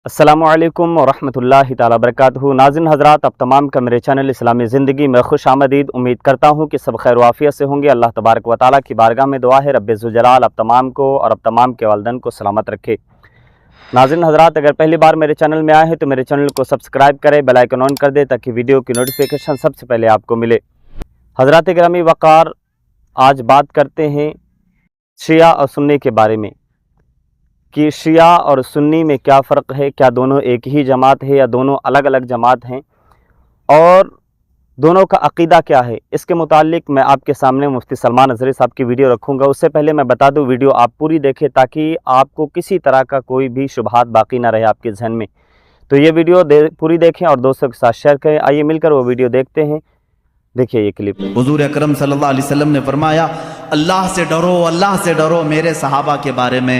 अस्सलामुअलैकुम वरहमतुल्लाहि ताला बरकातहू। नाज़रीन हज़रात, अब तमाम का मेरे चैनल इस्लामी ज़िंदगी में खुश आमदीद। उम्मीद करता हूँ कि सब खैर वाफ़ियत से होंगे। अल्लाह तबारक व तआला की बारगाह में दुआ है रब्बे ज़ुल जलाल अब तमाम को और अब तमाम के वालिदैन को सलामत रखे। नाज़रीन हज़रात, अगर पहली बार मेरे चैनल में आए हैं तो मेरे चैनल को सब्सक्राइब करें, बेल आइकन ऑन कर दें ताकि वीडियो की नोटिफिकेशन सबसे पहले आपको मिले। हज़रात गिरामी वक़ार, आज बात करते हैं शिया और सुन्नी के बारे में कि शिया और सुन्नी में क्या फ़र्क है, क्या दोनों एक ही जमात है या दोनों अलग अलग जमात हैं, और दोनों का अक़ीदा क्या है। इसके मुतालिक मैं आपके सामने मुफ्ती सलमान अज़हरी साहब की वीडियो रखूँगा। उससे पहले मैं बता दूँ, वीडियो आप पूरी देखें ताकि आपको किसी तरह का कोई भी शुबहात बाकी ना रहे आपके जहन में। तो ये वीडियो पूरी देखें और दोस्तों के साथ शेयर करें। आइए मिलकर वो वीडियो देखते हैं। देखिए ये क्लिप। हुज़ूर अकरम सल्लल्लाहु अलैहि वसल्लम ने फरमाया, अल्लाह से डरो, अल्लाह से डरो। मेरे सहाबा के बारे में,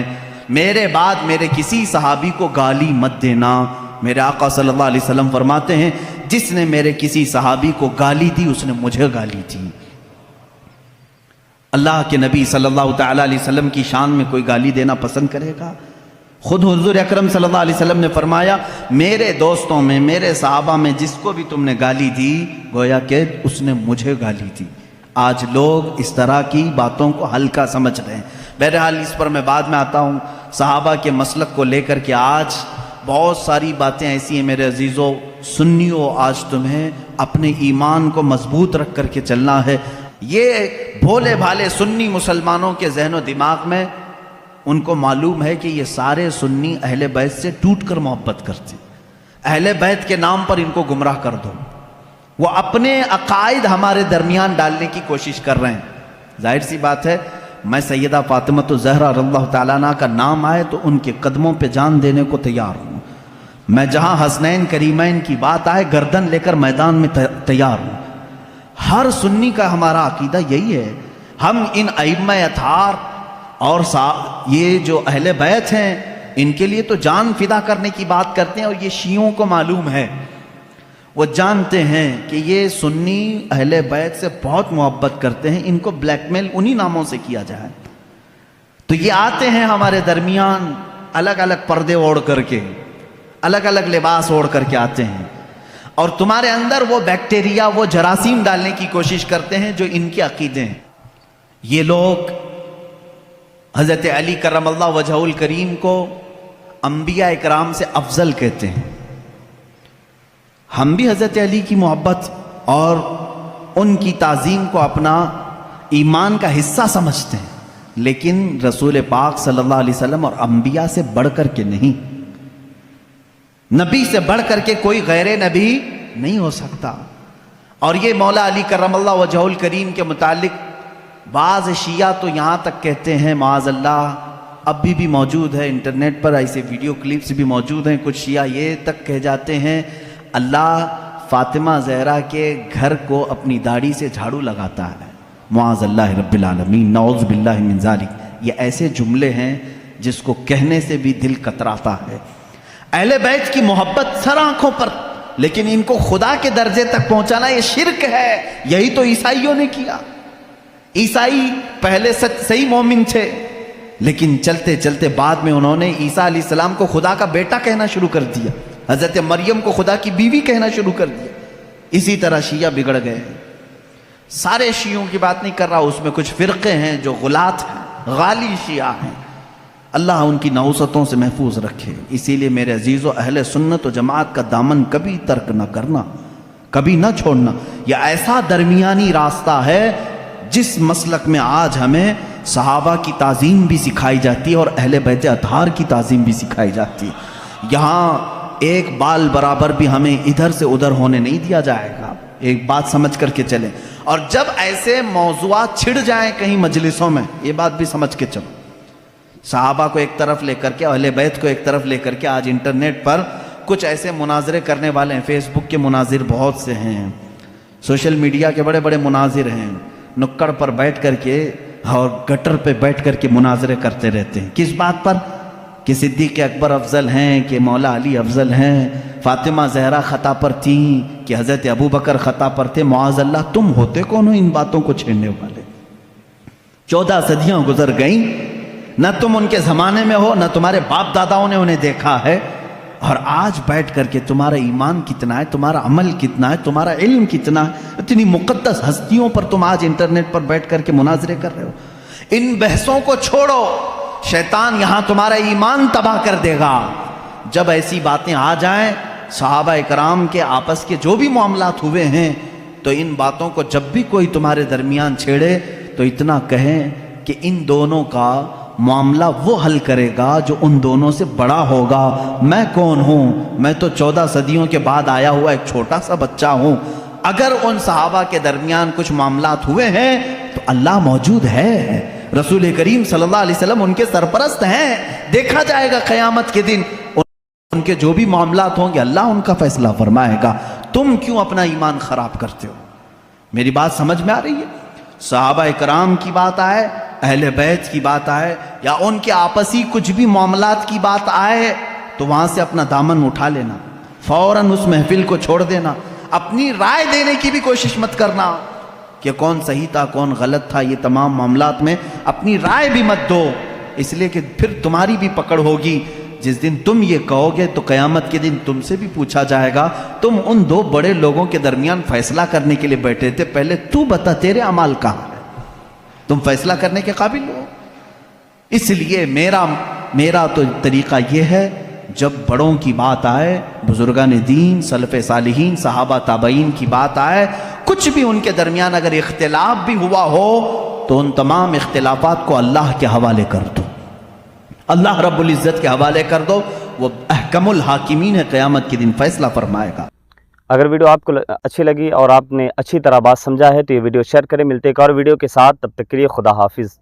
मेरे बाद मेरे किसी सहाबी को गाली मत देना। मेरे आका सल्लल्लाहु अलैहि वसल्लम फरमाते हैं, जिसने मेरे किसी सहाबी को गाली दी उसने मुझे गाली दी। अल्लाह के नबी सल्लल्लाहु तआला अलैहि वसल्लम की शान में कोई गाली देना पसंद करेगा? खुद हुज़ूर अकरम सल्लल्लाहु अलैहि वसल्लम ने फरमाया, मेरे दोस्तों में, मेरे सहाबा में जिसको भी तुमने गाली दी, गोया कि उसने मुझे गाली दी। आज लोग इस तरह की बातों को हल्का समझ रहे हैं। बहरहाल इस पर मैं बाद में आता हूँ। सहाबा के मसलक को लेकर के आज बहुत सारी बातें ऐसी हैं मेरे अजीज़ों, सुन्नियों, आज तुम्हें अपने ईमान को मजबूत रख करके चलना है। ये भोले भाले सुन्नी मुसलमानों के जहन दिमाग में उनको मालूम है कि ये सारे सुन्नी अहले बैत से टूट कर मोहब्बत करते। अहले बैत के नाम पर इनको गुमराह कर दो। वो अपने अकायद हमारे दरमियान डालने की कोशिश कर रहे हैं। जाहिर सी बात है, मैं सैयदा फातिमा ज़हरा रज़ियल्लाहु तआला अन्हा का नाम आए तो उनके कदमों पे जान देने को तैयार हूँ। मैं जहाँ हसनैन करीमैन की बात आए गर्दन लेकर मैदान में तैयार हूँ। हर सुन्नी का हमारा अकीदा यही है। हम इन अइम्मा अतार और ये जो अहले बैत हैं, इनके लिए तो जान फिदा करने की बात करते हैं। और ये शियों को मालूम है, वो जानते हैं कि ये सुन्नी अहले बैत से बहुत मोहब्बत करते हैं। इनको ब्लैकमेल उन्हीं नामों से किया जाए तो ये आते हैं हमारे दरमियान अलग अलग पर्दे ओढ़ करके, अलग अलग लिबास ओढ़ करके आते हैं और तुम्हारे अंदर वो बैक्टीरिया, वो जरासीम डालने की कोशिश करते हैं जो इनके अकीदे हैं। ये लोग हज़रत अली करमल्लाहु वजहुल करीम को अंबिया इकराम से अफजल कहते हैं। हम भी हज़रत अली की मोहब्बत और उनकी ताज़ीम को अपना ईमान का हिस्सा समझते हैं, लेकिन रसूल पाक सल्लल्लाहु अलैहि वसल्लम और अंबिया से बढ़ कर के नहीं। नबी से बढ़ कर के कोई गैर नबी नहीं हो सकता। और ये मौला अली करमल्लाहु वजहुल करीम के मुतालिक बाज़ शिया तो यहाँ तक कहते हैं, माज़अल्लाह, अभी भी मौजूद है इंटरनेट पर ऐसे वीडियो क्लिप्स भी मौजूद हैं। कुछ शिया ये तक कह जाते हैं, अल्लाह फातिमा ज़हरा के घर को अपनी दाढ़ी से झाड़ू लगाता है। मुआज़ल्लाहि रब्बिल आलमीन, नऊज़ बिल्लाहि मिन ज़ालिक। ये ऐसे जुमले हैं जिसको कहने से भी दिल कतराता है। अहले बैत की मोहब्बत सर आंखों पर, लेकिन इनको खुदा के दर्जे तक पहुंचाना ये शिर्क है। यही तो ईसाइयों ने किया। ईसाई पहले सही मोमिन थे, लेकिन चलते चलते बाद में उन्होंने ईसा अलैहिस्सलाम को खुदा का बेटा कहना शुरू कर दिया, हज़रत मरियम को खुदा की बीवी कहना शुरू कर दिया। इसी तरह शिया बिगड़ गए। सारे शियों की बात नहीं कर रहा, उसमें कुछ फ़िरक़े हैं जो गुलात हैं, गाली शिया हैं। अल्लाह उनकी नौसतों से महफूज रखे। इसीलिए मेरे अजीज़ों, अहले सुन्नत व जमात का दामन कभी तर्क न करना, कभी न छोड़ना। यह ऐसा दरमियानी रास्ता है जिस मसलक में आज हमें सहाबा की ताज़ीम भी सिखाई जाती है और अहले बैत अतार की ताज़ीम भी सिखाई जाती है। यहाँ एक बाल बराबर भी हमें इधर से उधर होने नहीं दिया जाएगा। एक बात समझ करके चलें। और जब ऐसे मौज़ूआत छिड़ जाएं कहीं मजलिसों में, ये बात भी समझ के चलो। सहाबा को एक तरफ लेकर के, अहले बैत को एक तरफ लेकर के आज इंटरनेट पर कुछ ऐसे मुनाजरे करने वाले हैं। फेसबुक के मुनाजिर बहुत से हैं, सोशल मीडिया के बड़े बड़े मुनाजिर हैं। नुक्कड़ पर बैठ करके और गटर पे बैठ करके मुनाजरे करते रहते हैं। किस बात पर? कि सिद्दीक़ अकबर अफजल हैं, कि मौला अली अफजल हैं, फातिमा ज़हरा ख़ता पर थी, कि हज़रत अबू बकर ख़ता पर थे। मुआज़ल्लाह, तुम होते कौन हो इन बातों को छेड़ने वाले? 14 सदियाँ गुजर गईं, न तुम उनके ज़माने में हो, न तुम्हारे बाप दादाओं ने उन्हें देखा है। اور آج بیٹھ کر کے تمہارا ایمان کتنا ہے، تمہارا عمل کتنا ہے، تمہارا علم کتنا ہے، اتنی مقدس ہستیوں پر تم آج انٹرنیٹ پر بیٹھ کر کے مناظرے کر رہے ہو۔ ان بحثوں کو چھوڑو، شیطان یہاں تمہارا ایمان تباہ کر دے گا۔ جب ایسی باتیں آ جائیں، صحابہ کرام کے آپس کے جو بھی معاملات ہوئے ہیں، تو ان باتوں کو جب بھی کوئی تمہارے درمیان چھیڑے تو اتنا کہیں کہ ان دونوں کا معاملہ وہ حل کرے گا جو ان دونوں سے بڑا ہوگا۔ میں کون ہوں؟ میں تو 14 صدیوں کے بعد آیا ہوا ایک چھوٹا سا بچہ ہوں۔ اگر ان صحابہ کے درمیان کچھ معاملات ہوئے ہیں تو اللہ موجود ہے، رسول کریم صلی اللہ علیہ وسلم ان کے سرپرست ہیں۔ دیکھا جائے گا قیامت کے دن ان کے جو بھی معاملات ہوں گے اللہ ان کا فیصلہ فرمائے گا۔ تم کیوں اپنا ایمان خراب کرتے ہو؟ میری بات سمجھ میں آ رہی ہے؟ صحابہ کرام کی بات آئے، اہل بیت کی بات آئے، یا ان کے آپسی کچھ بھی معاملات کی بات آئے تو وہاں سے اپنا دامن اٹھا لینا، فوراً اس محفل کو چھوڑ دینا۔ اپنی رائے دینے کی بھی کوشش مت کرنا کہ کون صحیح تھا کون غلط تھا، یہ تمام معاملات میں اپنی رائے بھی مت دو، اس لیے کہ پھر تمہاری بھی پکڑ ہوگی۔ جس دن تم یہ کہو گے تو قیامت کے دن تم سے بھی پوچھا جائے گا، تم ان دو بڑے لوگوں کے درمیان فیصلہ کرنے کے لیے بیٹھے تھے، پہلے تو بتا تیرے اعمال کہاں ہے، تم فیصلہ کرنے کے قابل ہو؟ اس لیے میرا تو طریقہ یہ ہے، جب بڑوں کی بات آئے، بزرگان دین، سلف صالحین، صحابہ تابعین کی بات آئے، کچھ بھی ان کے درمیان اگر اختلاف بھی ہوا ہو تو ان تمام اختلافات کو اللہ کے حوالے کر دو، اللہ رب العزت کے حوالے کر دو، وہ احکم الحاکمین ہے، قیامت کے دن فیصلہ فرمائے گا۔ اگر ویڈیو آپ کو اچھی لگی اور آپ نے اچھی طرح بات سمجھا ہے تو یہ ویڈیو شیئر کریں۔ ملتے ایک اور ویڈیو کے ساتھ، تب تک کے لیے خدا حافظ۔